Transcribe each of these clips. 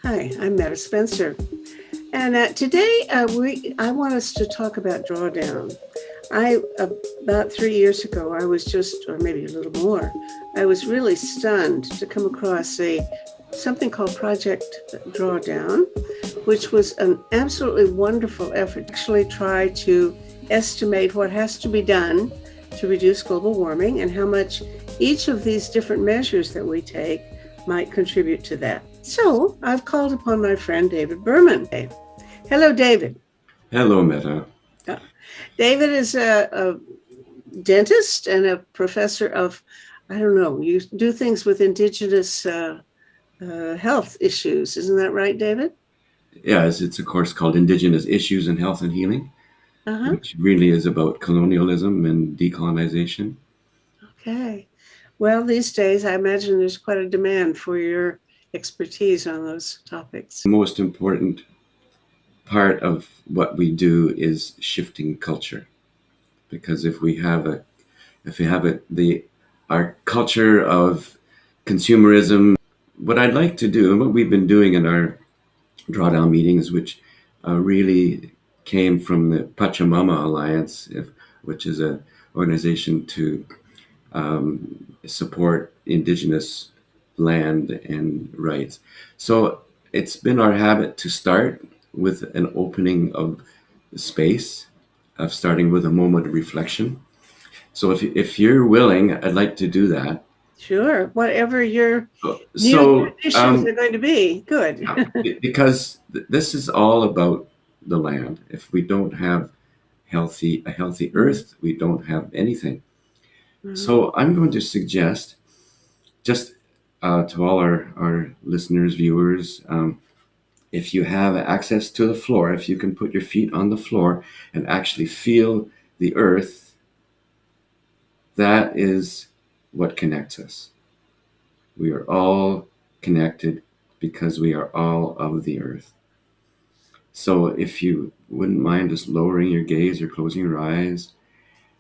Hi, I'm Meta Spencer. And today I want us to talk about drawdown. I About 3 years ago, I was just, or maybe a little more, I was really stunned to come across a something called Project Drawdown, which was an absolutely wonderful effort to actually try to estimate what has to be done to reduce global warming and how much each of these different measures that we take might contribute to that. So I've called upon my friend David Berman. Hello, David. Hello, Meta. Uh, David is a dentist and a professor of, I don't know, you do things with indigenous health issues. Isn't that right, David? Yes, it's a course called Indigenous Issues in Health and Healing, Uh huh. which really is about colonialism and decolonization. Okay. Well, these days, I imagine there's quite a demand for your expertise on those topics. Most important part of what we do is shifting culture, because if we have the our culture of consumerism, what I'd like to do and what we've been doing in our drawdown meetings, which really came from the Pachamama Alliance, which is an organization to support indigenous land and rights. So it's been our habit to start with an opening of space, of starting with a moment of reflection. So if you're willing, I'd like to do that. Sure. Whatever your new So, traditions are going to be. Good. yeah, because this is all about the land. If we don't have a healthy earth, we don't have anything. Mhm. So I'm going to suggest just to all our listeners, viewers, if you have access to the floor, if you can put your feet on the floor and actually feel the earth, that is what connects us. We are all connected because we are all of the earth. So if you wouldn't mind just lowering your gaze or closing your eyes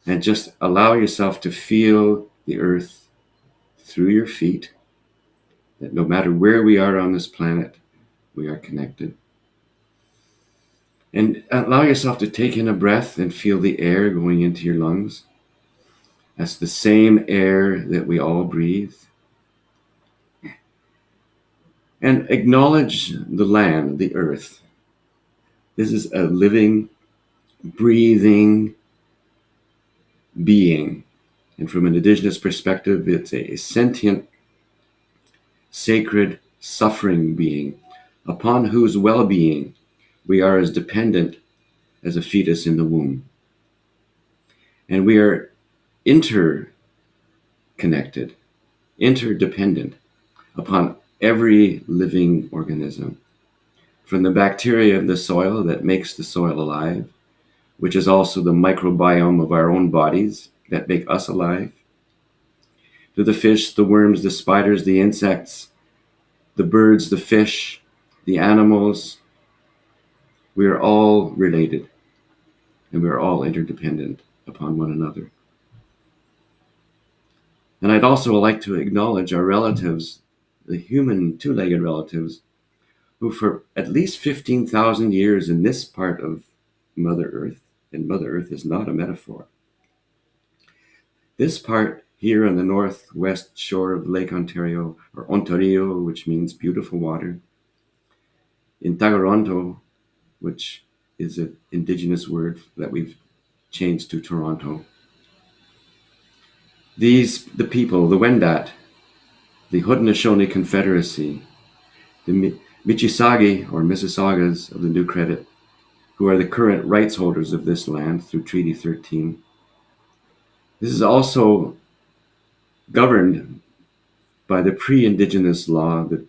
and just allow yourself to feel the earth through your feet, that no matter where we are on this planet, we are connected. And allow yourself to take in a breath and feel the air going into your lungs. That's the same air that we all breathe. And acknowledge the land, the earth. This is a living, breathing being. And from an indigenous perspective, it's a sentient, sacred, suffering being upon whose well being we are as dependent as a fetus in the womb. And we are interconnected, interdependent upon every living organism, from the bacteria of the soil that makes the soil alive, which is also the microbiome of our own bodies that make us alive, to the fish, the worms, the spiders, the insects, the birds, the fish, the animals. We are all related and we are all interdependent upon one another. And I'd also like to acknowledge our relatives, the human two legged relatives, who for at least 15,000 years in this part of Mother Earth, and Mother Earth is not a metaphor, this part here on the northwest shore of Lake Ontario, or Ontario, which means beautiful water, in Toronto, which is an indigenous word that we've changed to Toronto. The people, the Wendat, the Haudenosaunee Confederacy, the Mississauga or Mississaugas of the New Credit, who are the current rights holders of this land through Treaty 13. This is also governed by the pre-Indigenous law, the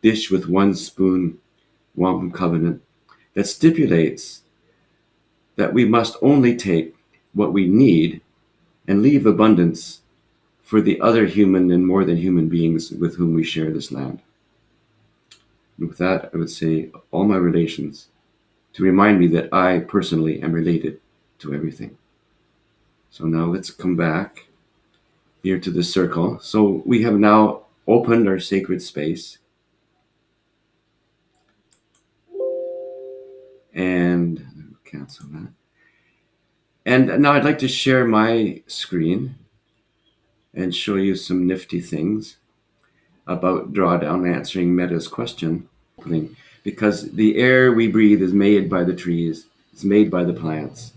Dish with One Spoon Wampum Covenant, that stipulates that we must only take what we need and leave abundance for the other human and more than human beings with whom we share this land. And with that, I would say all my relations to remind me that I personally am related to everything. So now let's come back here to the circle. So we have now opened our sacred space. And cancel that. And now I'd like to share my screen and show you some nifty things about Drawdown, answering Meta's question. Because the air we breathe is made by the trees, it's made by the plants.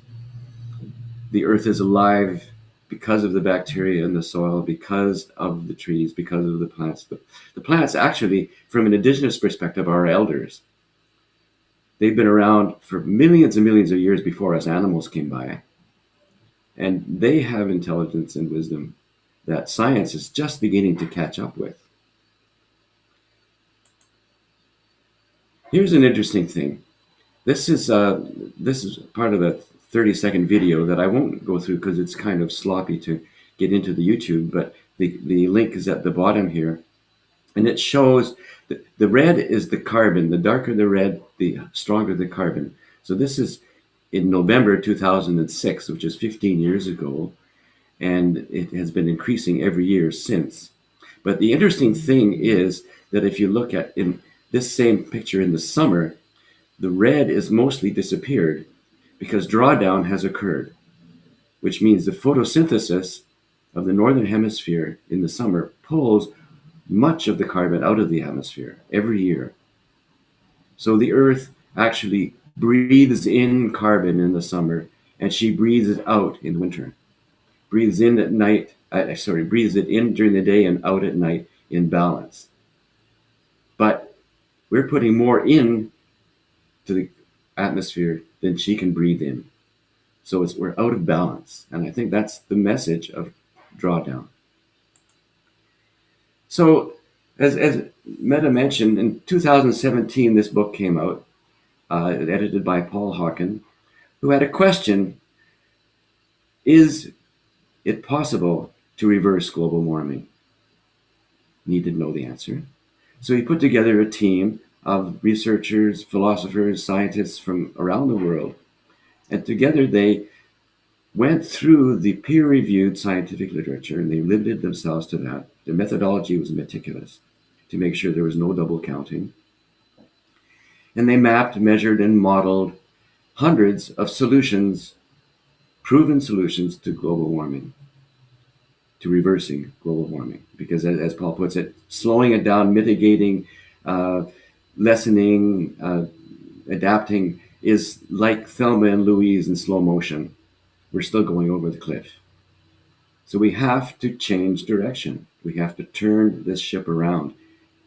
The earth is alive because of the bacteria in the soil, because of the trees, because of the plants. The plants, actually, from an indigenous perspective, are elders. They've been around for millions and millions of years before us animals came by. And they have intelligence and wisdom that science is just beginning to catch up with. Here's an interesting thing. This is part of a 30-second video that I won't go through because it's kind of sloppy to get into the YouTube, but the link is at the bottom here. And it shows the red is the carbon. The darker the red, the stronger the carbon. So this is in November 2006, which is 15 years ago, and it has been increasing every year since. But the interesting thing is that if you look at in this same picture in the summer, the red is mostly disappeared because drawdown has occurred, which means the photosynthesis of the northern hemisphere in the summer pulls much of the carbon out of the atmosphere every year. So the Earth actually breathes in carbon in the summer, and she breathes it out in winter. Breathes in at night, breathes it in during the day and out at night in balance. But we're putting more in to the atmosphere than she can breathe in. So we're out of balance. And I think that's the message of drawdown. So as Meta mentioned, in 2017, this book came out, edited by Paul Hawken, who had a question: is it possible to reverse global warming? Needed to know the answer. So he put together a team of researchers, philosophers, scientists from around the world, and together they went through the peer-reviewed scientific literature, and they limited themselves to that. The methodology was meticulous to make sure there was no double counting. And they mapped, measured, and modeled hundreds of solutions, proven solutions to global warming, to reversing global warming. Because as Paul puts it, slowing it down, mitigating, lessening, adapting is like Thelma and Louise in slow motion. We're still going over the cliff. So we have to change direction. We have to turn this ship around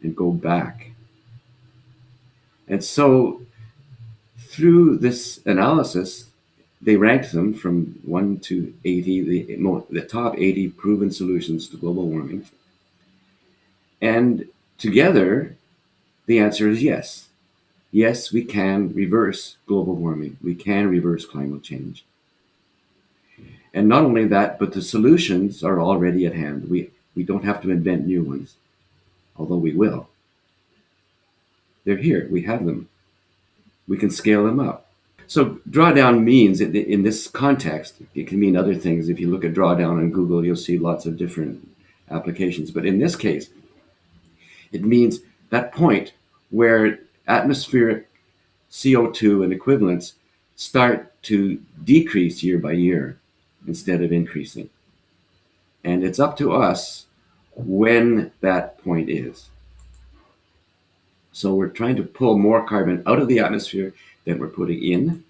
and go back. And so through this analysis, they ranked them from 1 to 80, the top 80 proven solutions to global warming. And together, the answer is yes. Yes, we can reverse global warming. We can reverse climate change. And not only that, but the solutions are already at hand. We don't have to invent new ones, although we will. They're here. We have them. We can scale them up. So drawdown means, in this context, it can mean other things. If you look at drawdown on Google, you'll see lots of different applications. But in this case, it means that point where atmospheric CO2 and equivalents start to decrease year by year instead of increasing. And it's up to us when that point is. So we're trying to pull more carbon out of the atmosphere than we're putting in.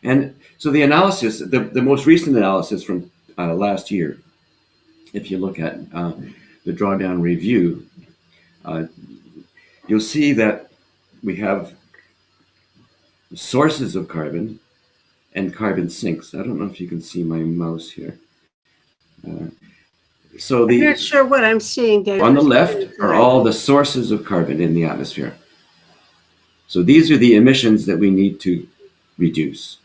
And so the analysis, the most recent analysis from last year, if you look at the Drawdown Review, you'll see that we have sources of carbon and carbon sinks. I don't know if you can see my mouse here. So I'm not sure what I'm seeing there. On the left are all the sources of carbon in the atmosphere. So these are the emissions that we need to reduce.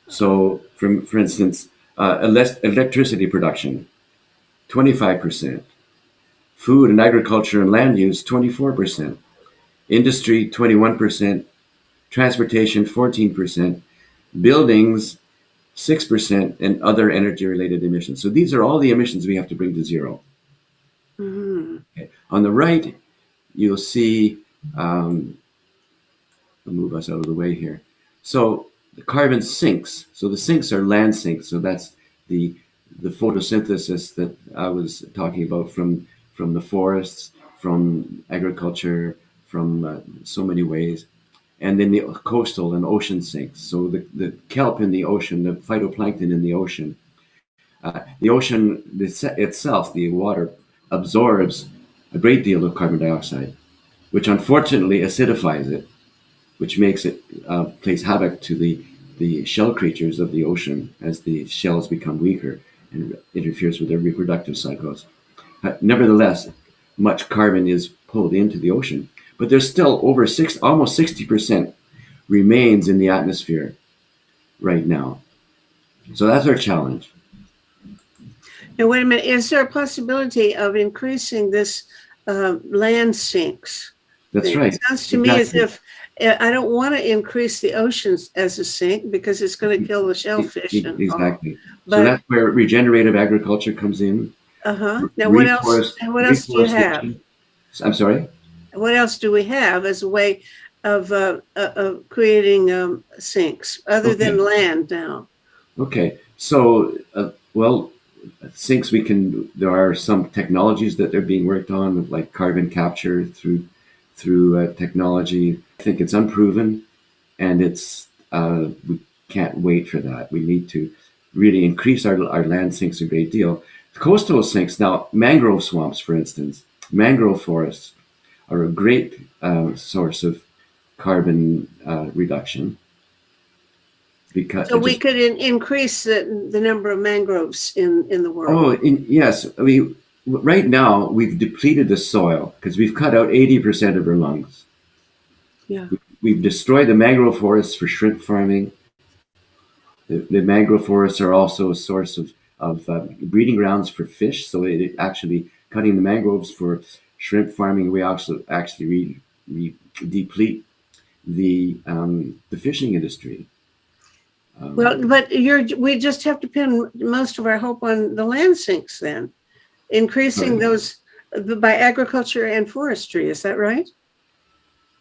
So, for instance, electricity production, 25%. Food and agriculture and land use, 24%. Industry, 21%. Transportation, 14%. Buildings, 6%, and other energy-related emissions. So these are all the emissions we have to bring to zero. Mm-hmm. Okay. On the right, you'll see I'll move us out of the way here. So the carbon sinks. So the sinks are land sinks. So that's the photosynthesis that I was talking about from the forests, from agriculture, from so many ways. And then the coastal and ocean sinks. So the kelp in the ocean, the phytoplankton in the ocean itself, the water, absorbs a great deal of carbon dioxide, which unfortunately acidifies it, which makes it plays havoc to the shell creatures of the ocean as the shells become weaker and interferes with their reproductive cycles. Nevertheless, much carbon is pulled into the ocean, but there's still almost 60% remains in the atmosphere right now. So that's our challenge. Now, wait a minute. Is there a possibility of increasing this land sinks? That's right. It sounds to me as if I don't want to increase the oceans as a sink because it's going to kill the shellfish. Exactly. So that's where regenerative agriculture comes in. Now, what else? And what else do you have? I'm sorry. What else do we have as a way of creating sinks other than land now? Okay. So, well, sinks there are some technologies that are being worked on, like carbon capture through technology. I think it's unproven, and we can't wait for that. We need to really increase our land sinks a great deal. The coastal sinks now, mangrove swamps, for instance, mangrove forests are a great source of carbon reduction. So we could increase the number of mangroves in the world. Yes. Right now, we've depleted the soil because we've cut out 80% of our lungs. Yeah. We've destroyed the mangrove forests for shrimp farming. The mangrove forests are also a source of breeding grounds for fish. So it actually cutting the mangroves for shrimp farming, we also actually deplete the fishing industry. Well, but we just have to pin most of our hope on the land sinks then, increasing those by agriculture and forestry. Is that right?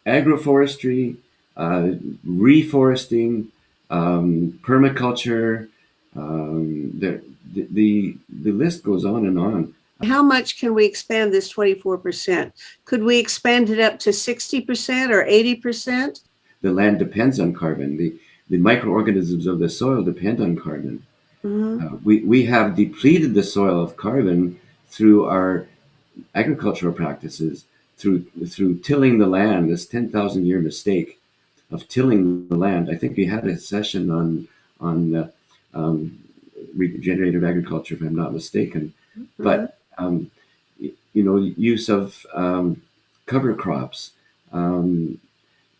Agroforestry, reforesting, permaculture, the list goes on and on. How much can we expand this 24%? Could we expand it up to 60% or 80%? The land depends on carbon. The microorganisms of the soil depend on carbon. We have depleted the soil of carbon through our agricultural practices, through tilling the land, this 10,000-year mistake of tilling the land. I think we had a session on regenerative agriculture, if I'm not mistaken. But use of cover crops,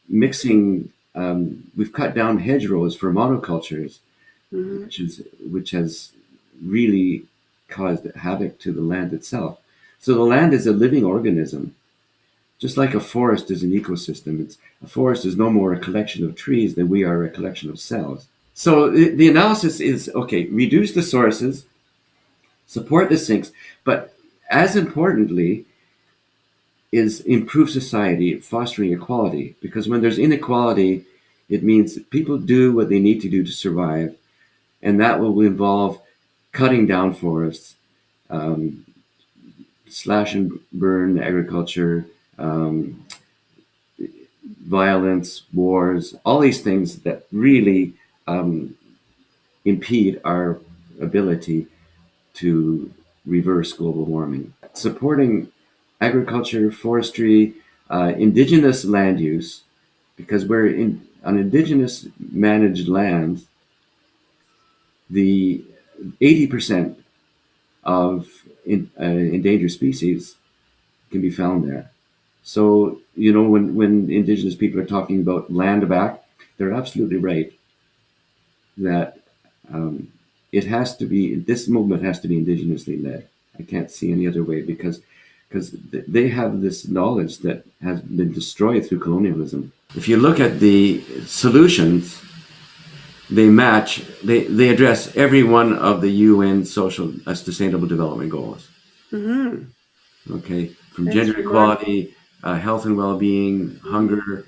mixing. We've cut down hedgerows for monocultures, which has really caused havoc to the land itself. So the land is a living organism, just like a forest is an ecosystem. A forest is no more a collection of trees than we are a collection of cells. So the analysis is, okay, reduce the sources, support the sinks, but as importantly is improve society, fostering equality. Because when there's inequality, it means that people do what they need to do to survive, and that will involve cutting down forests, slash and burn agriculture, violence, wars, all these things that really impede our ability to reverse global warming. Supporting agriculture, forestry, indigenous land use, because on indigenous managed lands, the 80% of endangered species can be found there. So, when indigenous people are talking about land back, they're absolutely right that this movement has to be indigenously led. I can't see any other way because they have this knowledge that has been destroyed through colonialism. If you look at the solutions, they address every one of the UN Sustainable Development Goals. Okay, from gender equality, health and well-being, hunger,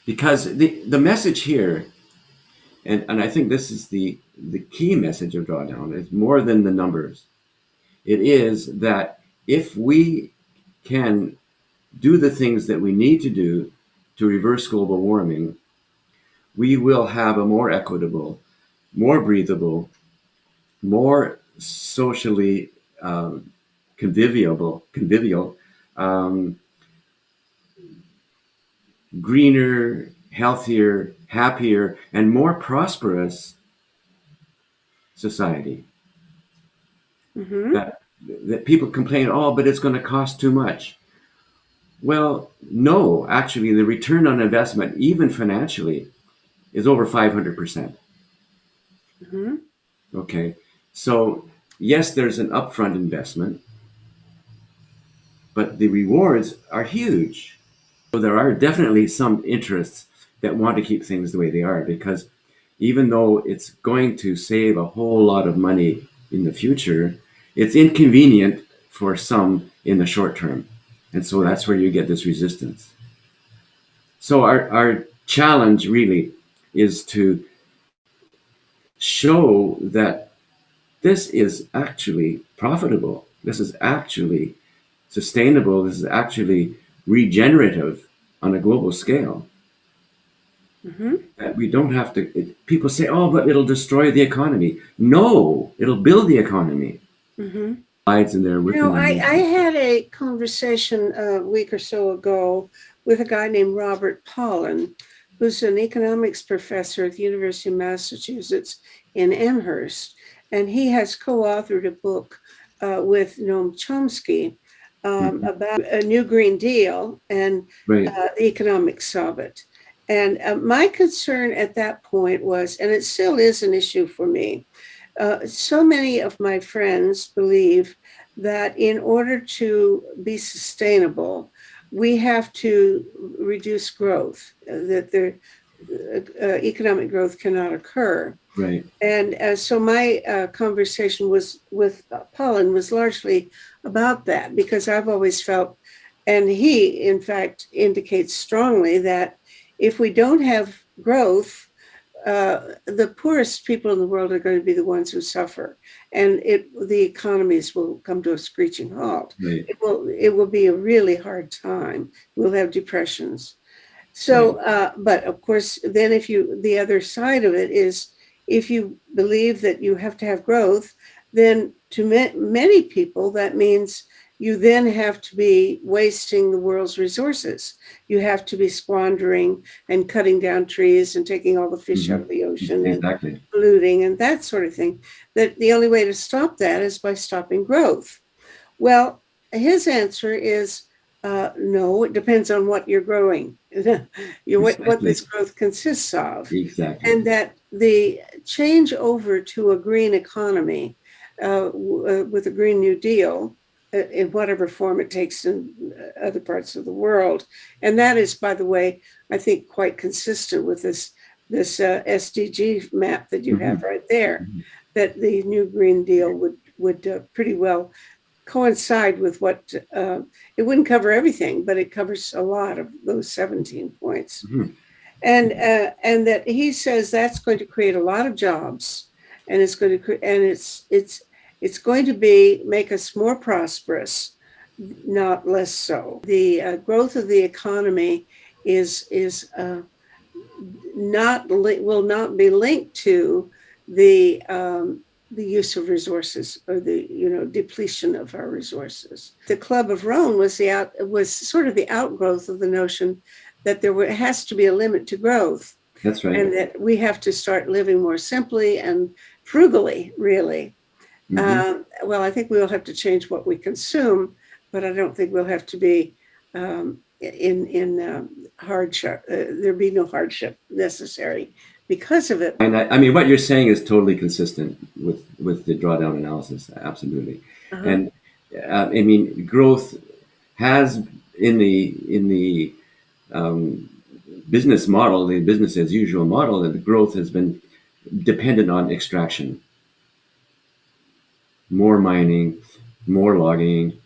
Because the message here, and I think this is the key message of Drawdown, is more than the numbers. It is that if we can do the things that we need to do to reverse global warming, we will have a more equitable, more breathable, more socially convivial, um, greener, healthier, happier, and more prosperous society. Mm-hmm. That people complain, oh, but it's going to cost too much. Well, no, actually, the return on investment, even financially, is over 500%. Mm-hmm. Okay, so yes, there's an upfront investment, but the rewards are huge. So there are definitely some interests that want to keep things the way they are, because even though it's going to save a whole lot of money in the future, it's inconvenient for some in the short term. And so that's where you get this resistance. So our challenge really is to show that this is actually profitable. This is actually sustainable. This is actually regenerative on a global scale. Mm-hmm. That we don't have to. People say, "Oh, but it'll destroy the economy." No, it'll build the economy. Mm-hmm. Slides in there with the numbers. I had a conversation a week or so ago with a guy named Robert Pollan, who's an economics professor at the University of Massachusetts in Amherst. And he has co-authored a book with Noam Chomsky about a new Green Deal and Right. the economics of it. And my concern at that point was, and it still is an issue for me, so many of my friends believe that in order to be sustainable, we have to reduce growth, that the economic growth cannot occur. Right. And so my conversation was with Pollan was largely about that, because I've always felt, and he in fact indicates strongly, that if we don't have growth, the poorest people in the world are going to be the ones who suffer, and the economies will come to a screeching halt. Right. It will be a really hard time. We'll have depressions. Right. So, but of course, then the other side of it is, if you believe that you have to have growth, then to many people, that means you then have to be wasting the world's resources. You have to be squandering and cutting down trees and taking all the fish out of the ocean and Exactly. polluting and that sort of thing. That the only way to stop that is by stopping growth. Well, his answer is no, it depends on what you're growing, what Exactly. this growth consists of. Exactly. And that the change over to a green economy with a Green New Deal, in whatever form it takes in other parts of the world. And that is, by the way, I think quite consistent with this SDG map that you have right there, that the new Green Deal would pretty well coincide with what it wouldn't cover everything, but it covers a lot of those 17 points. And that he says that's going to create a lot of jobs, and it's going to and it's going to make us more prosperous, not less so. The growth of the economy is not will not be linked to the use of resources, or the depletion of our resources. The Club of Rome was sort of the outgrowth of the notion that has to be a limit to growth. That's right. And that we have to start living more simply and frugally, really. Well, I think we'll have to change what we consume, but I don't think we'll have to be in hardship. There'd be no hardship necessary because of it. And I mean, what you're saying is totally consistent with the drawdown analysis. Absolutely. And I mean, growth has in the business model, the business as usual model, that the growth has been dependent on extraction, more mining, more logging,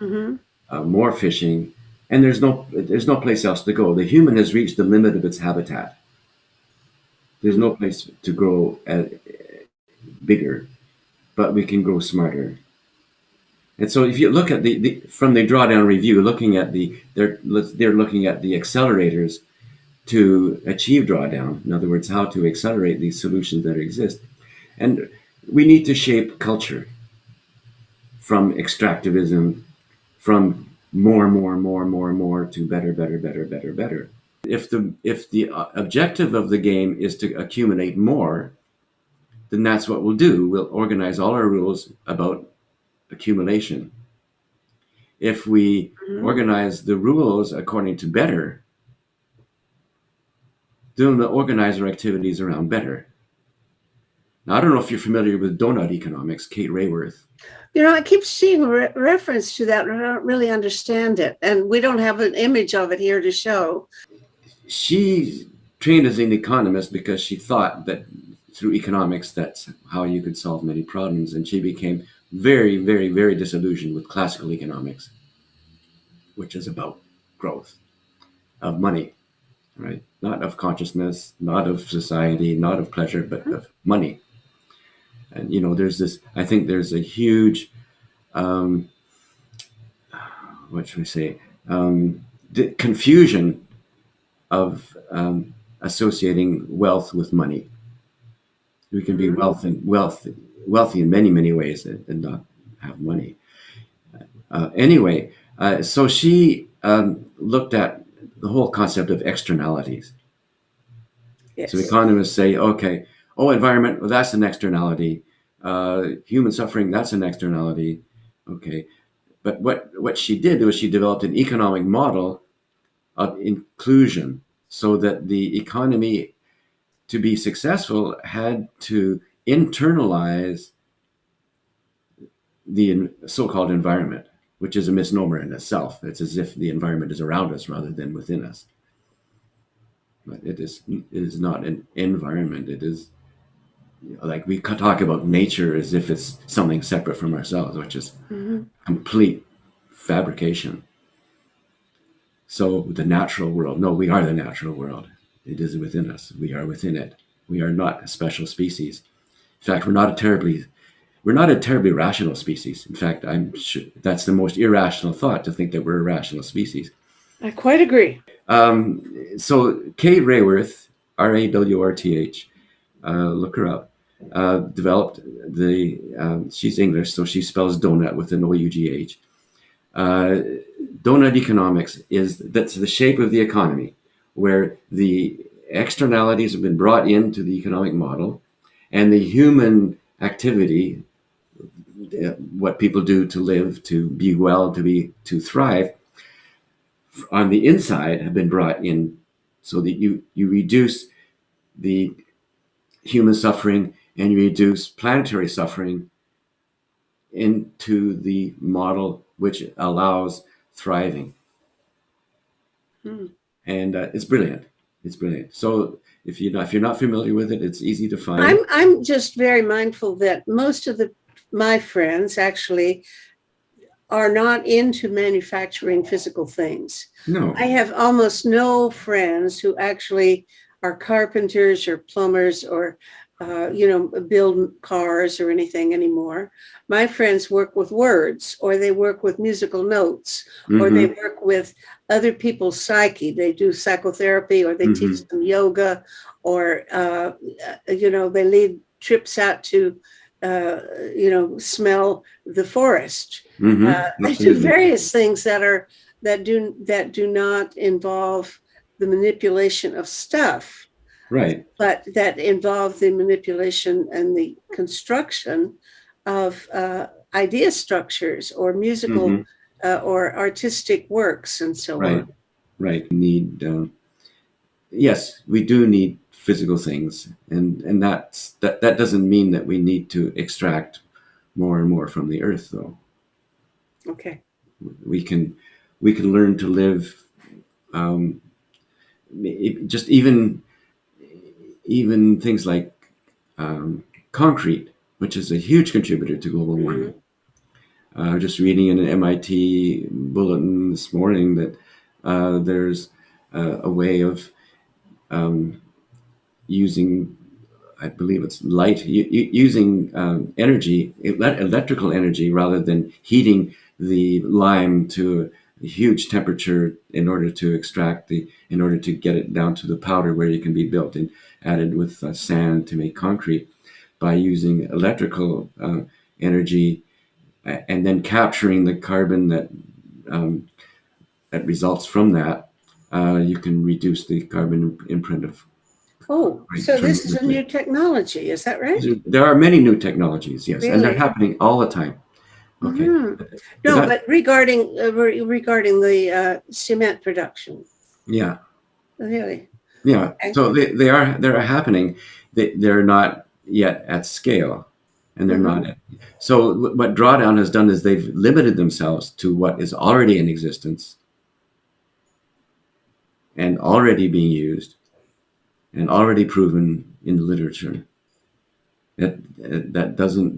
more fishing, and there's no place else to go. The human has reached the limit of its habitat. There's no place to grow bigger, but we can grow smarter. And so, if you look at from the drawdown review, they're looking at the accelerators to achieve drawdown. In other words, how to accelerate these solutions that exist. And we need to shape culture from extractivism, from more to better, better, better, better, better. If the objective of the game is to accumulate more, then that's what we'll do. We'll organize all our rules about accumulation. If we organize the rules according to better, then we'll organize our activities around better. Now, I don't know if you're familiar with donut economics, Kate Rayworth. I keep seeing reference to that, but I don't really understand it. And we don't have an image of it here to show. She trained as an economist because she thought that through economics, that's how you could solve many problems. And she became very, very, very disillusioned with classical economics, which is about growth of money, right? Not of consciousness, not of society, not of pleasure, but of money. And, I think there's a huge, what should we say, confusion of associating wealth with money. We can be wealthy in many, many ways and not have money. So she looked at the whole concept of externalities. Yes. So economists say, okay, environment, well, that's an externality. Human suffering, that's an externality. Okay. But what she did was she developed an economic model of inclusion so that the economy, to be successful, had to internalize the so-called environment, which is a misnomer in itself. It's as if the environment is around us rather than within us. But it is not an environment. It is, like we talk about nature as if it's something separate from ourselves, which is complete fabrication. So the natural world, no, we are the natural world. It is within us. We are within it. We are not a special species. In fact, we're not a terribly rational species. In fact, I'm sure that's the most irrational thought, to think that we're a rational species. I quite agree. So Kate Rayworth, Rawrth, look her up, developed she's English, so she spells donut with an O-U-G-H. Donut economics that's the shape of the economy, where the externalities have been brought into the economic model, and the human activity, what people do to live, to be well, to thrive, on the inside have been brought in, so that you reduce the human suffering and you reduce planetary suffering into the model which allows thriving. And it's brilliant. It's brilliant. So if you're not familiar with it, it's easy to find. I'm just very mindful that most of my friends actually are not into manufacturing physical things. No. I have almost no friends who actually are carpenters or plumbers or build cars or anything anymore. My friends work with words, or they work with musical notes, or they work with other people's psyche. They do psychotherapy, or they teach them yoga, or they lead trips out to smell the forest. They do various things that do not involve the manipulation of stuff. Right. But that involve the manipulation and the construction of idea structures or musical or artistic works and so on. Right. Yes, we do need physical things, and that doesn't mean that we need to extract more and more from the earth, though. Okay. We can learn to live, just even things like concrete, which is a huge contributor to global warming. Just reading in an MIT bulletin this morning that There's a way of using, I believe it's light, using energy, electrical energy, rather than heating the lime to a huge temperature in order to in order to get it down to the powder where it can be built and added with sand to make concrete, by using electrical energy and then capturing the carbon um, that results from that. You can reduce the carbon imprint of Oh, so this is a new technology, is that right? There are many new technologies, yes, and they're Really? happening all the time. Okay, but No, that, but regarding the cement production, yeah, really. yeah. Okay. So they're happening. They're not yet at scale, and they're not. Hmm. So what Drawdown has done is they've limited themselves to what is already in existence and already being used and already proven in the literature. That doesn't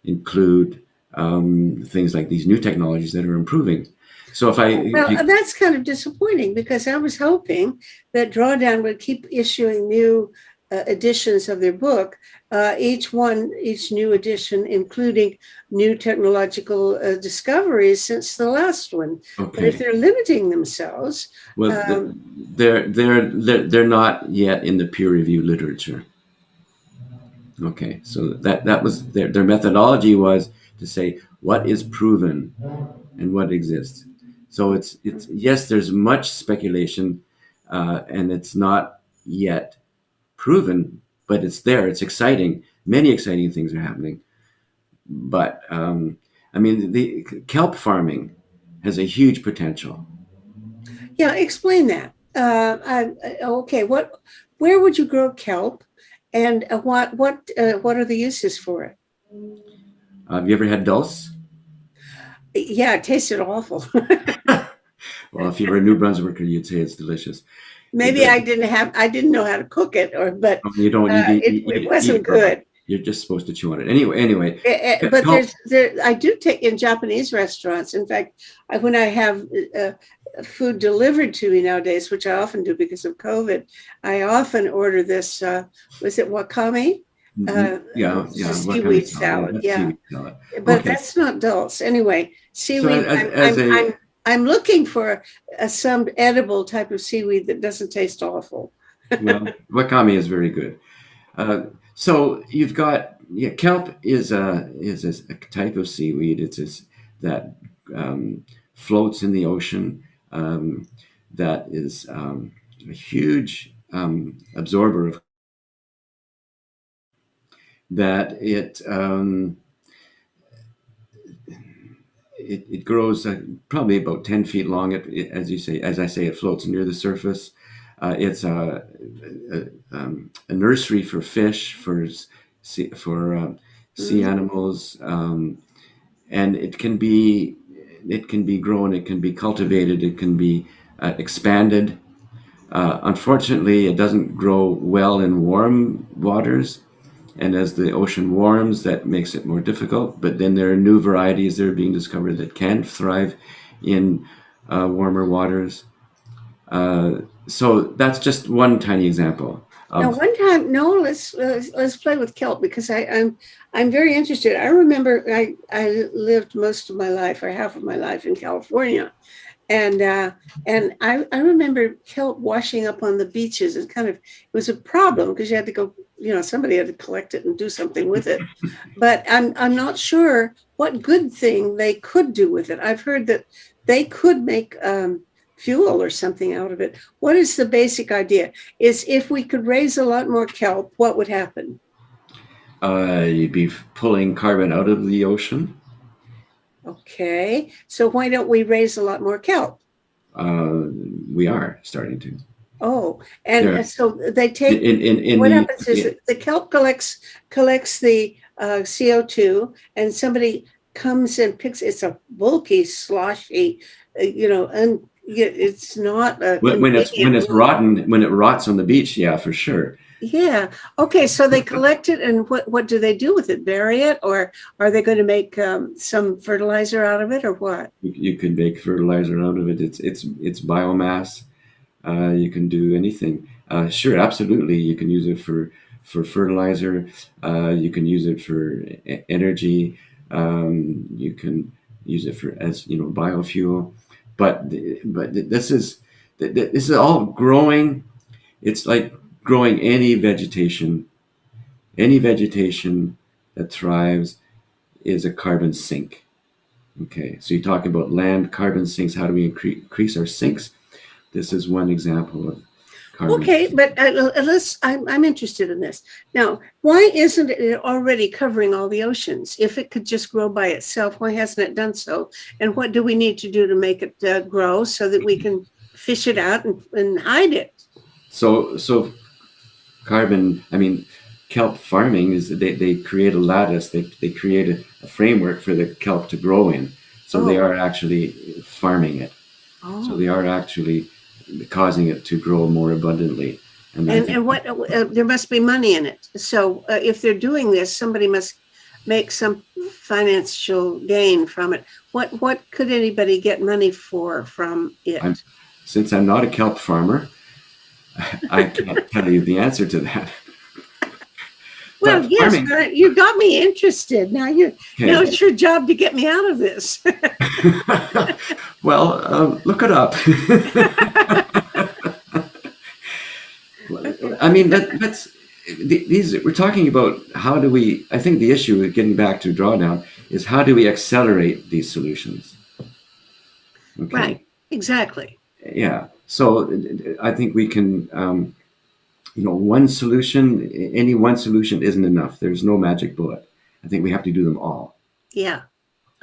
include things like these new technologies that are improving. So Well, that's kind of disappointing because I was hoping that Drawdown would keep issuing new editions of their book, each new edition including new technological discoveries since the last one. But if okay, they're limiting themselves, well, um, they're not yet in the peer review literature. Okay, so that was their methodology was to say what is proven and what exists. So it's yes, there's much speculation, and it's not yet proven, but it's there. It's exciting. Many exciting things are happening. But I mean, the kelp farming has a huge potential. yeah, explain that. Okay, where would you grow kelp, and what are the uses for it? Have you ever had dulse? Yeah, it tasted awful. Well, if you were a New Brunswicker, you'd say it's delicious. Maybe I didn't know how to cook it, but You don't need to it eat wasn't it raw. good. You're just supposed to chew on it. Anyway, But kelp. I do take in Japanese restaurants. In fact, when I have uh, food delivered to me nowadays, which I often do because of COVID, I often order this. Was it wakame? It's a What kind of seaweed salad? Yeah, salad. that's Yeah, seaweed salad. but Okay, that's not dulse. Anyway, so seaweed. I'm looking for some edible type of seaweed that doesn't taste awful. well, wakame is very good. Uh, so you've got, yeah, kelp is a type of seaweed. That floats in the ocean. That is a huge absorber of that. It grows probably about 10 feet long. As I say, it floats near the surface. It's a nursery for fish, sea Mm. animals, and it can be grown, it can be cultivated, it can be expanded. Unfortunately, it doesn't grow well in warm waters, and as the ocean warms, that makes it more difficult. But then there are new varieties that are being discovered that can thrive in warmer waters. So that's just one tiny example Now, of. one time, no, let's play with kelp because I'm very interested. I remember I lived most of my life or half of my life in California, and I remember kelp washing up on the beaches. It was a problem because you had to go, somebody had to collect it and do something with it. But I'm not sure what good thing they could do with it. I've heard that they could make fuel or something out of it. What is the basic idea? Is if we could raise a lot more kelp, what would happen? You'd be pulling carbon out of the ocean. Okay, so why don't we raise a lot more kelp? Uh, we are starting to. Oh, and There so they take in what the happens is that the kelp collects the CO2, and somebody comes and picks. It's a bulky, sloshy, It's not a When convenient it's way. rotten, when it rots on the beach, yeah, for sure. Yeah. Okay. So they collect it, and what do they do with it? Bury it, or are they going to make some fertilizer out of it, or what? You can make fertilizer out of it. It's biomass. You can do anything. Sure, absolutely. You can use it for fertilizer. You can use it for energy. You can use it for as biofuel. But this is all growing. It's like growing any vegetation that thrives is a carbon sink. Okay, so you talk about land carbon sinks. How do we increase our sinks? This is one example of carbon Okay, sink. but I'm interested in this. Now, why isn't it already covering all the oceans? If it could just grow by itself, why hasn't it done so? And what do we need to do to make it grow so that we can fish it out and hide it? So carbon. I mean, kelp farming is they create a lattice. They create a framework for the kelp to grow in. So they Oh, are actually farming it. So oh. they are actually causing it to grow more abundantly. And I think And what there must be money in it. So if they're doing this, somebody must make some financial gain from it. What could anybody get money for from I'm it? since I'm not a kelp farmer, I can't tell you the answer to that. Well, But yes, farming, but you got me interested. Now okay. it's your job to get me out of this. Well, look it up. Okay. I mean, that's these. We're talking about how do we. I think the issue, getting back to drawdown, is how do we accelerate these solutions? Right. Okay, Exactly. yeah. So I think we can. One solution. Any one solution isn't enough. There's no magic bullet. I think we have to do them all. Yeah.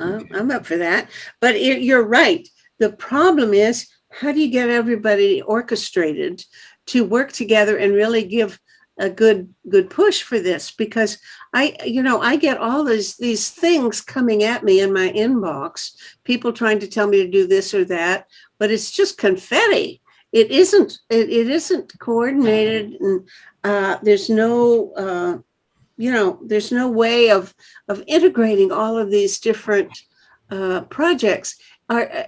Okay. I'm up for that. But you're right. The problem is, how do you get everybody orchestrated to work together and really give a good push for this? Because I get all these things coming at me in my inbox, people trying to tell me to do this or that, but it's just confetti. It isn't coordinated, and there's no way of integrating all of these different projects.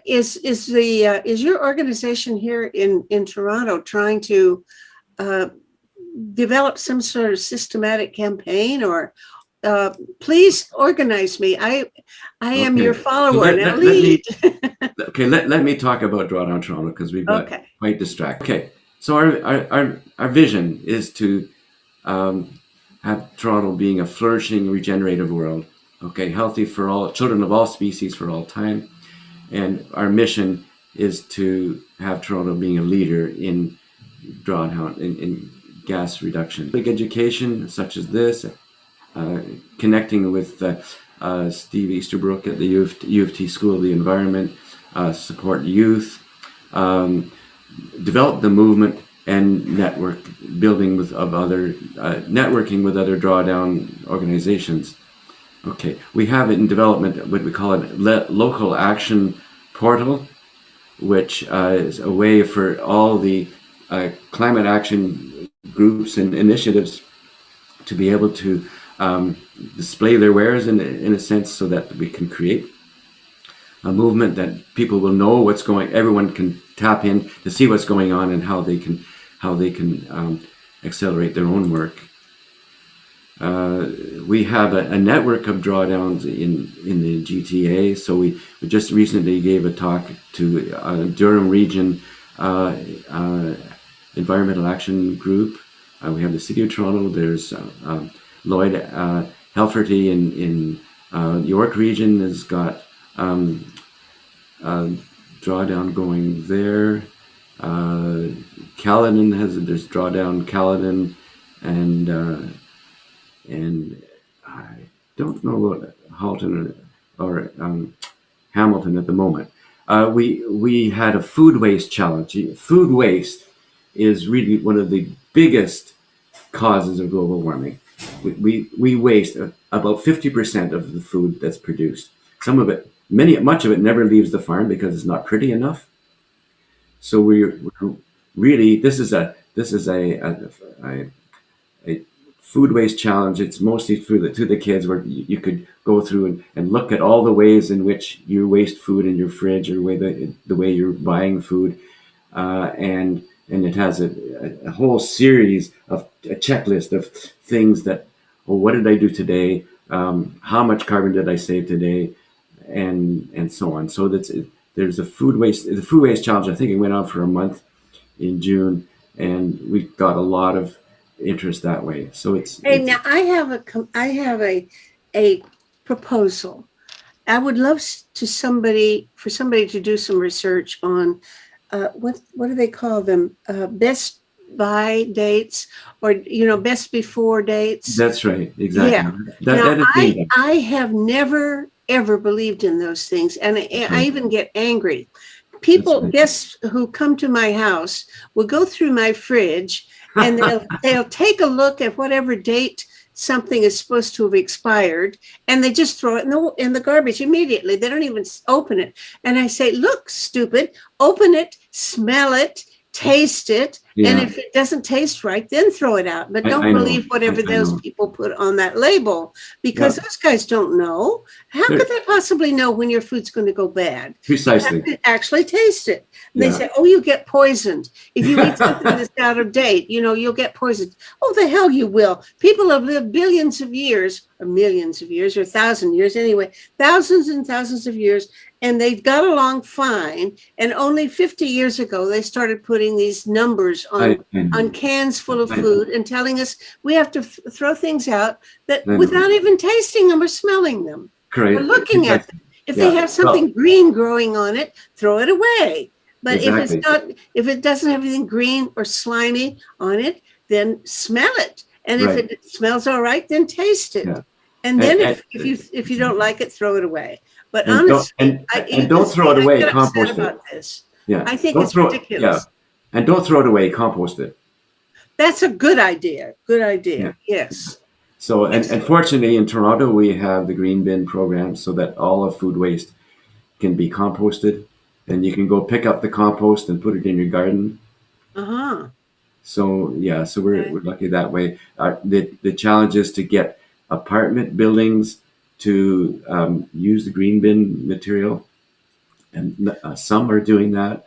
Is your organization here in Toronto trying to uh, develop some sort of systematic campaign, or please organize me? I am your Okay. So follower. let, Now let, let lead. me okay. Let me talk about Drawdown Toronto because we've got Okay. quite distracted. Okay. So our vision is to have Toronto being a flourishing, regenerative world. Okay, healthy for all children of all species for all time, and our mission is to have Toronto being a leader in drawdown in gas reduction. Big education such as this, uh, connecting with Steve Easterbrook at the U of T School of the Environment, support youth, um, develop the movement and network building with of other networking with other drawdown organizations. Okay, we have it in development what we call a local action portal, which is a way for all the climate action groups and initiatives to be able to um, display their wares in a sense so that we can create a movement that people will know what's going. Everyone can tap in to see what's going on and how they can accelerate their own work. We have a network of drawdowns in the GTA. So we just recently gave a talk to Durham Region uh, uh, Environmental Action Group. We have the City of Toronto. There's Lloyd Helferty in York Region has got uh, drawdown going there. Caledon there's drawdown Caledon and I don't know about Halton or Hamilton at the moment. We had a food waste challenge. Food waste is really one of the biggest causes of global warming. We waste about 50% of the food that's produced. Much of it never leaves the farm because it's not pretty enough. So we're really, this is a food waste challenge. It's mostly through to the kids, where you could go through and look at all the ways in which you waste food in your fridge, or the way you're buying food, and it has a whole series of a checklist of things that, well, what did I do today? How much carbon did I save today? And so on. So there's the food waste challenge. I think it went on for a month in June, and we got a lot of interest that way. So Hey, now I have a proposal. I would love for somebody to do some research on what do they call them? Best by dates, or best before dates. that's right, exactly. Yeah. That Now that is being done. I have never ever believed in those things, and That's I right. even get angry. That's People, right. guests who come to my house will go through my fridge, and they'll take a look at whatever date something is supposed to have expired, and they just throw it in the garbage immediately. They don't even open it. And I say, look, stupid, open it, smell it, taste it, and Yeah, if it doesn't taste right, then throw it out. But don't I know. believe whatever I those know. people put on that label, because Yeah, those guys don't know. How could they're, they possibly know when your food's going to go bad? You have precisely. to actually taste it. And they Yeah. say, oh, you get poisoned. If you eat something that's out of date, you'll get poisoned. Oh, the hell you will. People have lived billions of years, or millions of years, or 1,000 years anyway, thousands and thousands of years, and they got along fine. And only 50 years ago, they started putting these numbers I on know. cans full of I know. food and telling us we have to throw things out that I know. without even tasting them or smelling them or Correct. looking at them. If they Yeah. have Well, something green growing on it, throw it away. But exactly. if it doesn't have anything green or slimy on it, then smell it. And if Right. it smells all right, then taste it. Yeah. And And then and if you don't like it, throw it away. But and don't honestly, and don't throw it I away. get upset Compost it. about this. Yeah. I think Don't it's throw it. Yeah. ridiculous. And don't throw it away. Compost it. That's a good idea. Good Yeah. idea. Yes. So, Yes. and fortunately in Toronto, we have the green bin program, so that all of food waste can be composted, and you can go pick up the compost and put it in your garden. Uh-huh. So yeah, so Okay. we're lucky that way. The challenge is to get apartment buildings to use the green bin material, and some are doing that,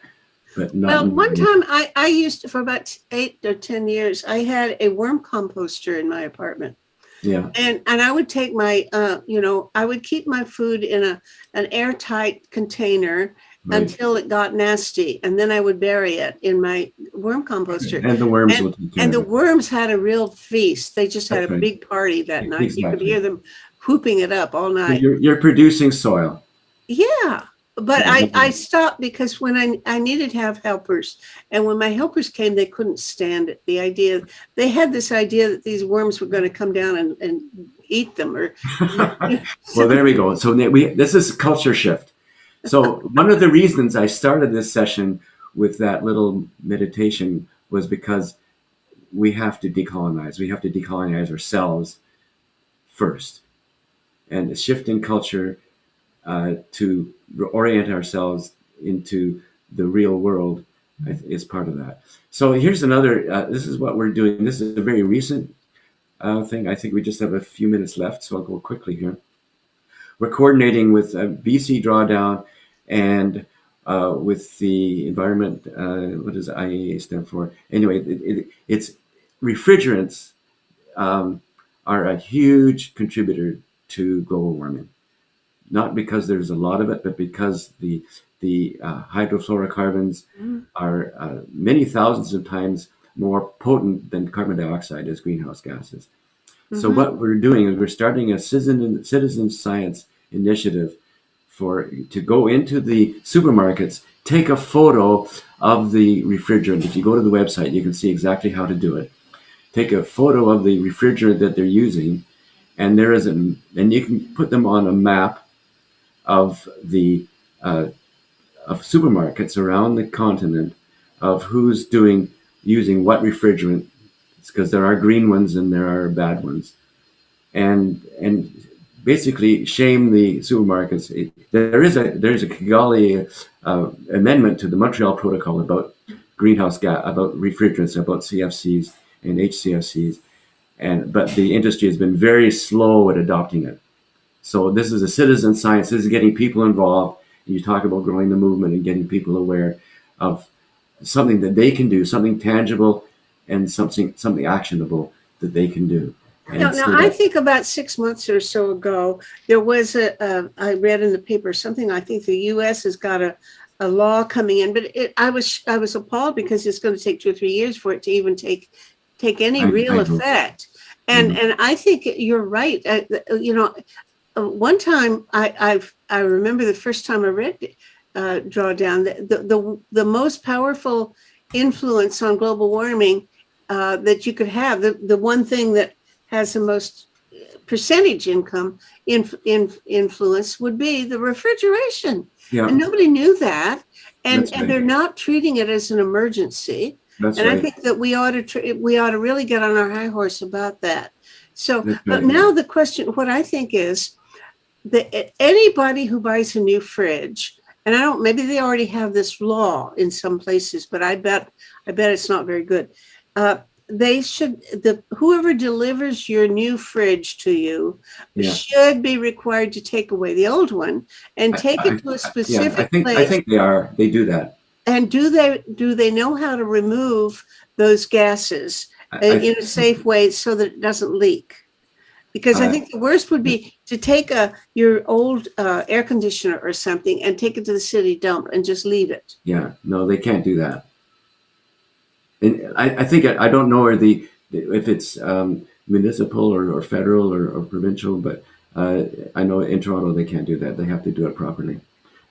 but not Well, one many. time I used, for about 8 or 10 years, I had a worm composter in my apartment. Yeah, And I would take my I would keep my food in an airtight container right. until it got nasty, and then I would bury it in my worm composter. And the worms And will take care and of the it. worms had a real feast. They just had That's a right. big party that night. You could Exactly. hear them whooping it up all So night. you're producing soil. Yeah. But Yeah, I stopped because when I needed to have helpers, and when my helpers came, they couldn't stand it. They had this idea that these worms were going to come down and eat them, or well, so, there we go. So this is culture shift. So one of the reasons I started this session with that little meditation was because we have to decolonize. We have to decolonize ourselves first, and a shift in culture to orient ourselves into the real world is part of that. So here's another. This is what we're doing. This is a very recent thing. I think we just have a few minutes left, so I'll go quickly here. We're coordinating with BC Drawdown and with the environment. What does IAA stand for? Anyway, it's refrigerants um, are a huge contributor to global warming. Not because there's a lot of it, but because the hydrofluorocarbons are many thousands of times more potent than carbon dioxide as greenhouse gases. So Mhm. what we're doing is we're starting a citizen science initiative to go into the supermarkets, take a photo of the refrigerant. If you go to the website, you can see exactly how to do it. Take a photo of the refrigerant that they're using, and and you can put them on a map of the uh, of supermarkets around the continent, of who's using what refrigerant, because there are green ones and there are bad ones, and basically shame the supermarkets. There is a Kigali amendment to the Montreal Protocol about greenhouse gas, about refrigerants, about CFCs and HCFCs, but the industry has been very slow at adopting it. So this is a citizen science. This is getting people involved. And you talk about growing the movement and getting people aware of something that they can do, something tangible and something actionable that they can do. And Now so I that, think about 6 months or so ago, there was I read in the paper something. I think the U.S. has got a law coming in, but I was appalled because it's going to take 2 or 3 years for it to even take any real I know. effect. Mhm. And I think you're right. One time I remember the first time I read Drawdown, the most powerful influence on global warming that you could have, the one thing that has the most percentage income influence would be the refrigeration, Yeah, and nobody knew that, that's and right. they're not treating it as an emergency. That's And I right. think that we ought to really get on our high horse about that. So, That's but right. now the question, what I think is that anybody who buys a new fridge, and I don't, maybe they already have this law in some places, but I bet it's not very good. Uh, they should, whoever delivers your new fridge to you Yeah. should be required to take away the old one and take it to a Yeah. I specific think I place. think they are. They do that. And do they know how to remove those gases I in a safe way so that it doesn't leak? Because I uh, think the worst would be to take your old air conditioner or something and take it to the city dump and just leave it. yeah. No, they can't do that. And I think I don't know if it's municipal or federal or provincial, but I know in Toronto they can't do that. They have to do it properly.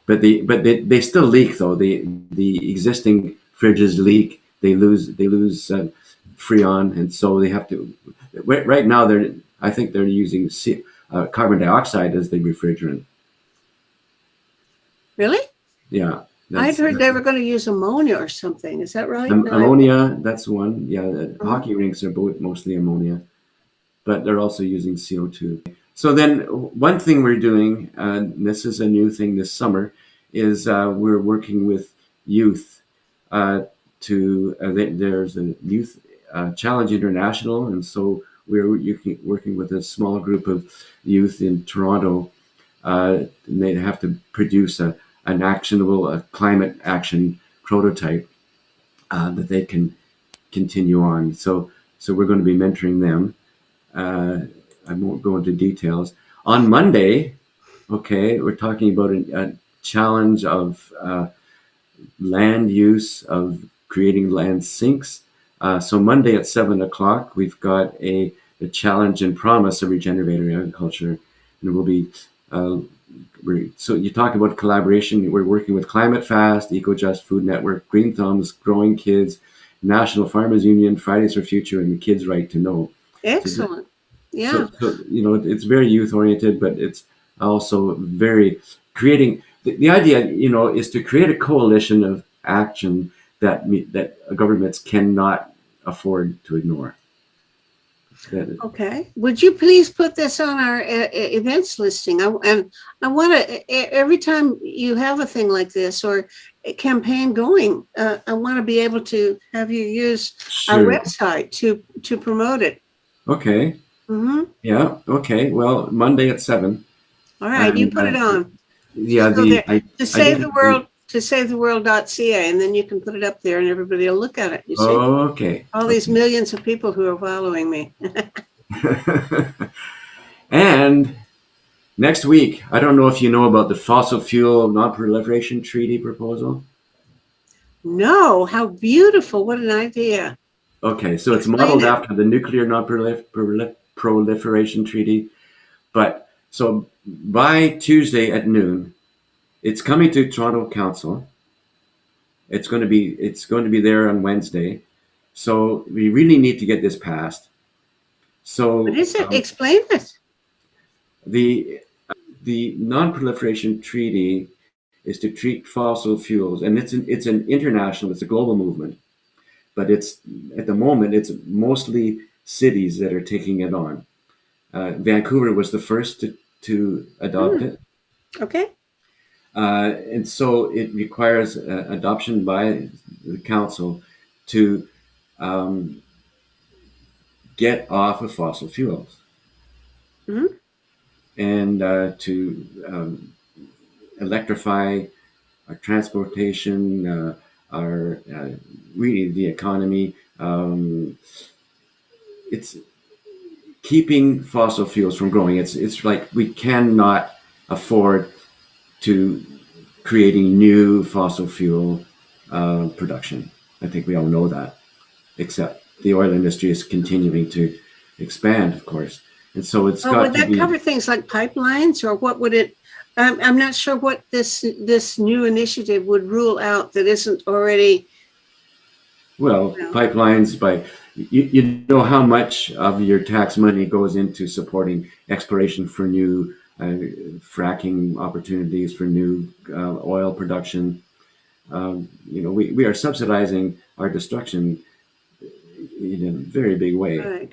But they still leak though. The existing fridges leak. They lose freon, and so they have to. Right now, I think they're using carbon dioxide as the refrigerant. Really? Yeah, I'd that's heard they were going to use ammonia or something. Is that right? No, ammonia. That's one. Yeah, the uh-huh. hockey rinks are both mostly ammonia, but they're also using CO2. So then, one thing we're doing, and this is a new thing this summer, is we're working with youth. There's a youth challenge international, and so we're working with a small group of youth in Toronto. And they have to produce an actionable climate action prototype that they can continue on. So we're going to be mentoring them. Uh, I won't go into details. On Monday, okay, we're talking about a challenge of land use, of creating land sinks. So Monday at 7 o'clock, we've got a challenge and promise of regenerative agriculture, and we'll be. So you talk about collaboration. We're working with Climate Fast, EcoJust Food Network, Green Thumbs, Growing Kids, National Farmers Union, Fridays for Future, and the Kids' Right to Know. So Excellent. Yeah. it's very youth oriented, but it's also very creating the idea, is to create a coalition of action that governments cannot afford to ignore. That, Okay. Would you please put this on our events listing? And I want to, every time you have a thing like this or a campaign going, I want to be able to have you use our sure. website to promote it. Okay. Mm-hmm. Yeah. Okay. Well, Monday at 7. All right. You And put it on. yeah, So there, to I save the didn't. world, to savetheworld.ca, and then you can put it up there and everybody will look at it. You see? Okay. All these Okay. millions of people who are following me. And next week, I don't know if you know about the fossil fuel non-proliferation treaty proposal. No, how beautiful. What an idea. Okay, so it's Explain modeled it. after the nuclear non-proliferation treaty. But so by Tuesday at noon, it's coming to Toronto Council. It's going to be there on Wednesday. So we really need to get this passed. What So is it? Explain it. the the non-proliferation treaty is to treat fossil fuels, and it's an international, it's a global movement. But it's at the moment it's mostly cities that are taking it on. Vancouver was the first to adopt it. Okay. And so it requires adoption by the council to get off of fossil fuels Hmm. and to electrify our transportation, our really the economy. It's keeping fossil fuels from growing. It's like we cannot afford to creating new fossil fuel production. I think we all know that, except the oil industry is continuing to expand, of course. And so it's Well, got would to that be, cover things like pipelines, or what would it? I'm not sure what this new initiative would rule out that isn't already. well, You know, pipelines by, you know how much of your tax money goes into supporting exploration for new fracking opportunities, for new oil production. We are subsidizing our destruction in a very big way. right.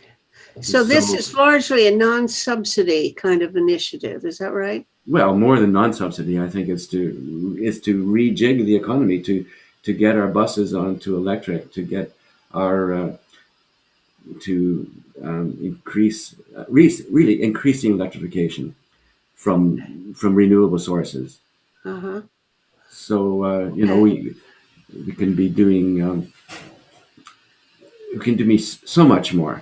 So this So, is largely a non-subsidy kind of initiative. Is that right? well, more than non-subsidy, I think is to rejig the economy to get our buses onto electric, to get our to increase really increasing electrification from renewable sources. Uh-huh. So Okay. we can be doing we can do so much more,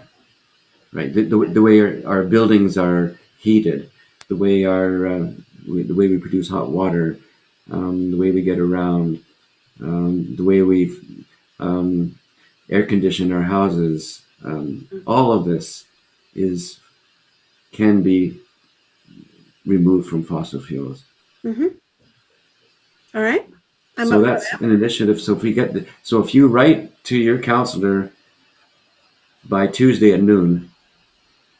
right? The way our buildings are heated, the way the way we produce hot water, the way we get around, the way we um, air condition our houses. All of this is can be removed from fossil fuels. Mm-hmm. All right. I'm So up for that's an initiative. So if you write to your counselor by Tuesday at noon,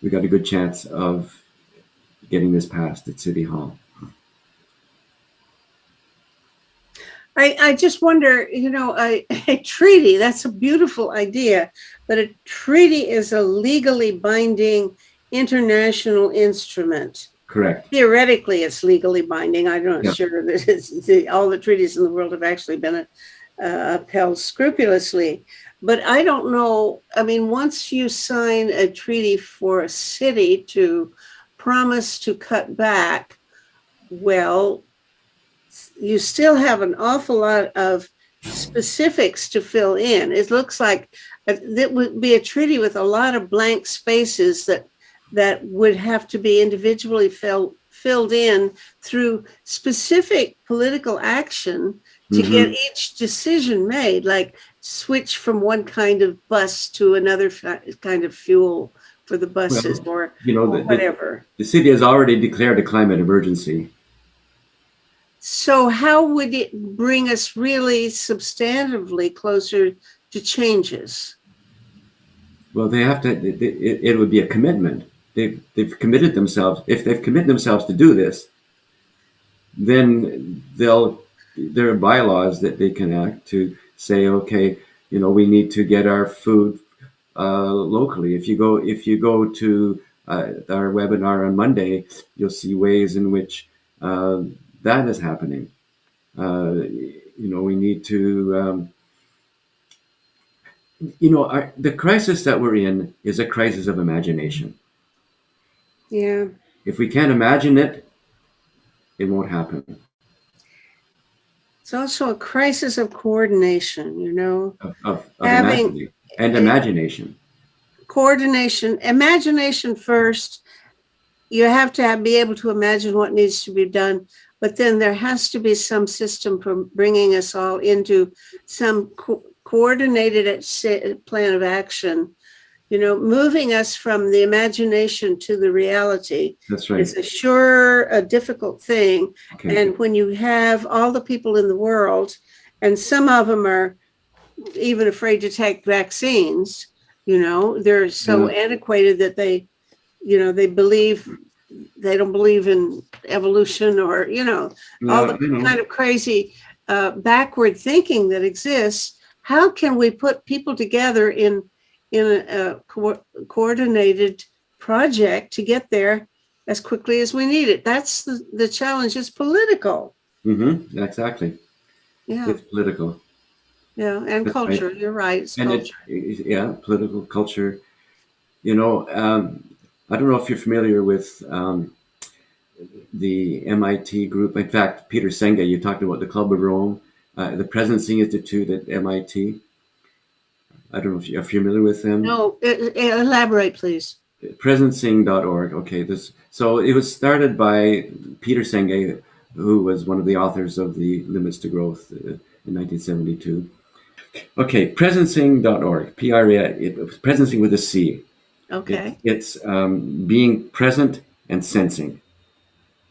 we got a good chance of getting this passed at City Hall. I just wonder, a treaty, that's a beautiful idea, but a treaty is a legally binding international instrument. Correct. Theoretically, it's legally binding. I'm not Yeah. sure that all the treaties in the world have actually been upheld scrupulously. But I don't know. I mean, once you sign a treaty for a city to promise to cut back, well, you still have an awful lot of specifics to fill in. It looks like that would be a treaty with a lot of blank spaces that would have to be individually filled in through specific political action to get each decision made, like switch from one kind of bus to another kind of fuel for the buses, Well, or whatever. the city has already declared a climate emergency. So how would it bring us really substantively closer to changes? Well, they have to. It would be a commitment. They've committed themselves. If they've committed themselves to do this, then there are bylaws that they can act to say, okay, we need to get our food locally. If you go to our webinar on Monday, you'll see ways in which that is happening. We need to. The crisis that we're in is a crisis of imagination. Yeah. If we can't imagine it, it won't happen. It's also a crisis of coordination, Of having imagination. coordination, imagination first. You have to be able to imagine what needs to be done, but then there has to be some system for bringing us all into some coordinated plan of action. Moving us from the imagination to the reality. That's right. Is a difficult thing. Okay. And when you have all the people in the world, and some of them are even afraid to take vaccines, they're so antiquated that they don't believe in evolution, or all the kind of crazy backward thinking that exists. How can we put people together in a coordinated project to get there as quickly as we need it. That's the challenge. Is political. Exactly. Yeah. It's political. Yeah. And That's right. culture. You're right. It's And culture. yeah, political culture. You know, I don't know if you're familiar with the MIT group. In fact, Peter Senge, you talked about the Club of Rome, the Presidency Institute at MIT. I don't know if you're familiar with them. No, elaborate, please. Presencing.org. Okay, so it was started by Peter Senge, who was one of the authors of the Limits to Growth in 1972. Okay, presencing.org. Presencing with a C. Okay. It's being present and sensing.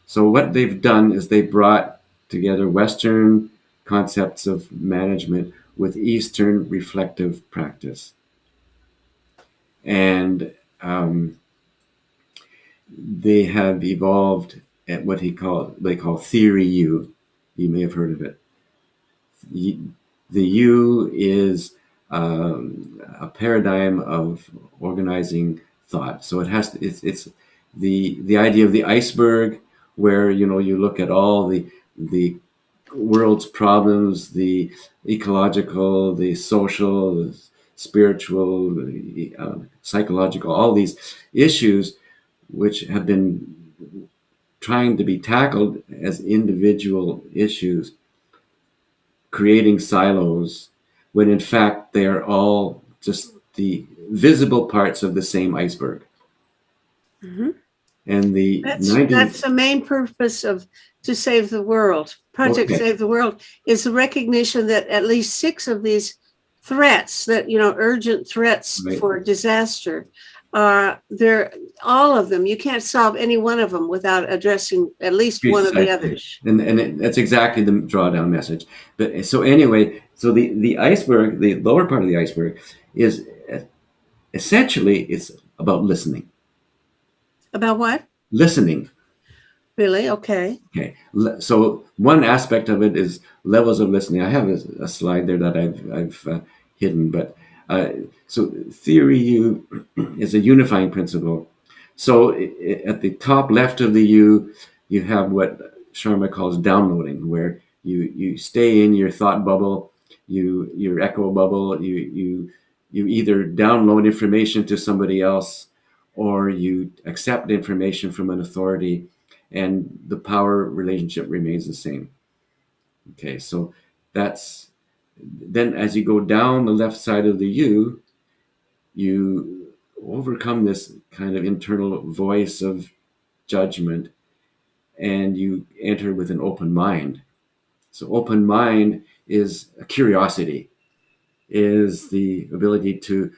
So what they've done is they brought together Western concepts of management with Eastern reflective practice, and they have evolved at what they call Theory U. You may have heard of it. The U is a paradigm of organizing thought. So it's the idea of the iceberg, where you look at all the world's problems, the ecological, the social, the spiritual, the psychological, all these issues which have been trying to be tackled as individual issues, creating silos, when in fact they are all just the visible parts of the same iceberg. Hmm. And the That's the main purpose of To Save the World. Project okay, Save the World is the recognition that at least 6 of these threats, that urgent threats right, for disaster, they're all of them. You can't solve any one of them without addressing at least one of the precisely, others. and that's exactly the drawdown message. But so anyway, so the iceberg, the lower part of the iceberg, is essentially it's about listening. About what? Listening. Really? Okay. Okay, so one aspect of it is levels of listening. I have a slide there that I've hidden, but so theory U is a unifying principle. So at the top left of the U, you have what Sharma calls downloading, where you stay in your thought bubble, your echo bubble. You either download information to somebody else, or you accept information from an authority, and the power relationship remains the same. Okay, so that's then as you go down the left side of the U, you overcome this kind of internal voice of judgment, and you enter with an open mind. So open mind is a curiosity, is the ability to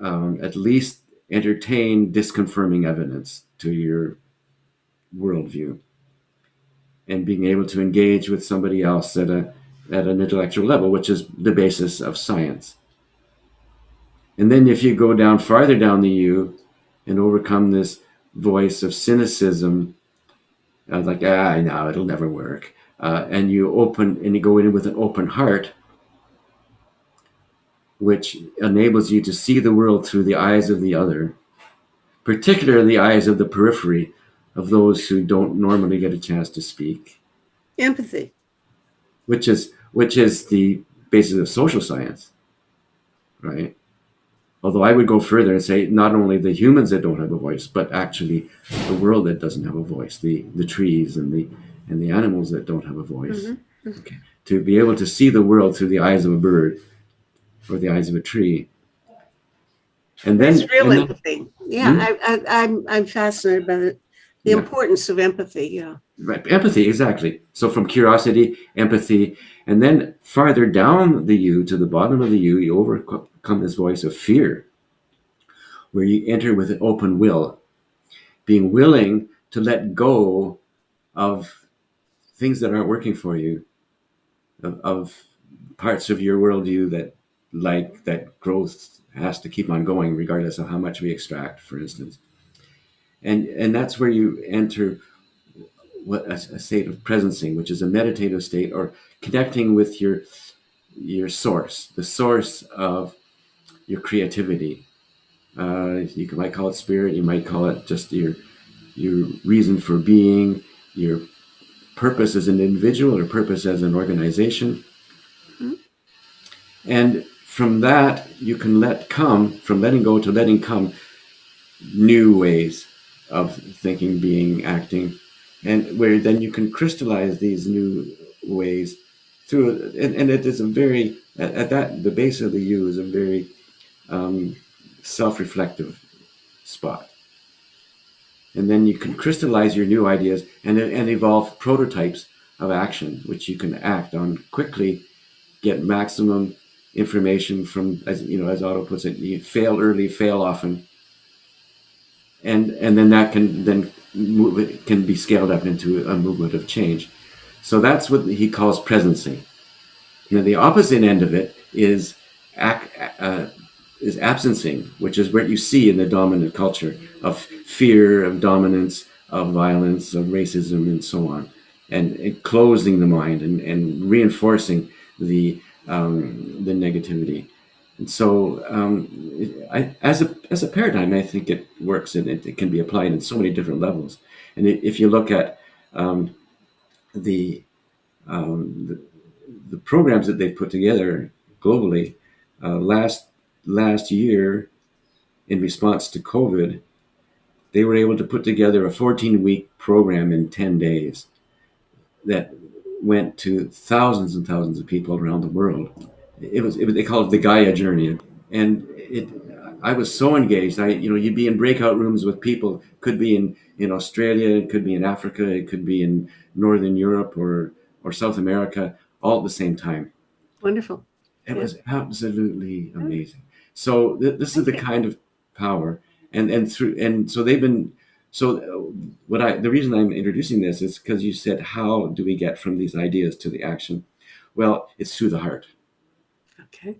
at least entertain disconfirming evidence to your worldview, and being able to engage with somebody else at an intellectual level, which is the basis of science. And then if you go down farther down the U and overcome this voice of cynicism, like no, it'll never work, and you go in with an open heart, which enables you to see the world through the eyes of the other, particularly the eyes of the periphery, of those who don't normally get a chance to speak, Empathy. which is the basis of social science, right? Although I would go further and say not only the humans that don't have a voice, but actually the world that doesn't have a voice, the trees and the animals that don't have a voice. Mm-hmm. Okay, to be able to see the world through the eyes of a bird or the eyes of a tree, and That's then real and then empathy. Yeah, hmm? I'm fascinated by the Yeah, importance of empathy. Yeah. right, empathy, exactly. So from curiosity, empathy, and then farther down the U to the bottom of the U, you overcome this voice of fear, where you enter with an open will, being willing to let go of things that aren't working for you, of parts of your worldview that growth has to keep on going regardless of how much we extract, for instance. And that's where you enter what a state of presencing, which is a meditative state, or connecting with your source, the source of your creativity. You might call it spirit, you might call it just your reason for being, your purpose as an individual or purpose as an organization. Mm-hmm. And from that, you can from letting go to letting come new ways of thinking, being, acting, and where then you can crystallize these new ways through, and it is a very, at that, the base of the U is a very self-reflective spot. And then you can crystallize your new ideas and evolve prototypes of action, which you can act on quickly, get maximum information from, as you know, as Otto puts it, you fail early, fail often, and then that can be scaled up into a movement of change. So that's what he calls presency. You know, the opposite end of it is absencing, which is what you see in the dominant culture of fear, of dominance, of violence, of racism, and so on, and closing the mind and reinforcing the negativity. And so, as a paradigm, I think it works, and it can be applied in so many different levels. And if you look at the programs that they've put together globally, last year, in response to COVID, they were able to put together a 14-week program in 10 days that went to thousands and thousands of people around the world. They call it the Gaia journey. And I was so engaged. You'd be in breakout rooms with people, could be in Australia, it could be in Africa, it could be in Northern Europe or South America, all at the same time. Wonderful. It was absolutely amazing. So this is the kind of power, and so they've been. So the reason I'm introducing this is because you said, how do we get from these ideas to the action? Well, it's through the heart. Okay.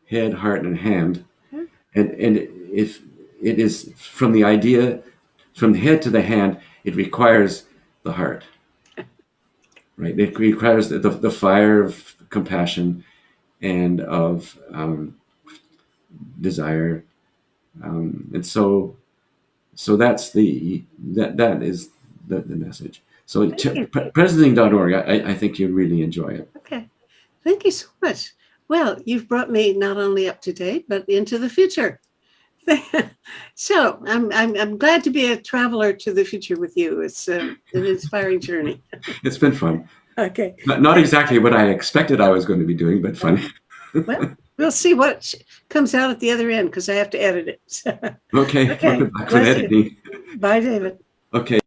Head, heart, and hand, and if it is from the idea, from the head to the hand, it requires the heart. Right. It requires the fire of compassion and of desire, and so that's that is the message. So presenting.org, I think you'd really enjoy it. Okay, thank you so much. Well, you've brought me not only up to date but into the future. So I'm glad to be a traveler to the future with you. It's an inspiring journey. It's been fun. Okay. Not exactly what I expected I was going to be doing, but fun. Well, we'll see what comes out at the other end, because I have to edit it. Okay. Welcome back for editing. Bye, David. Okay.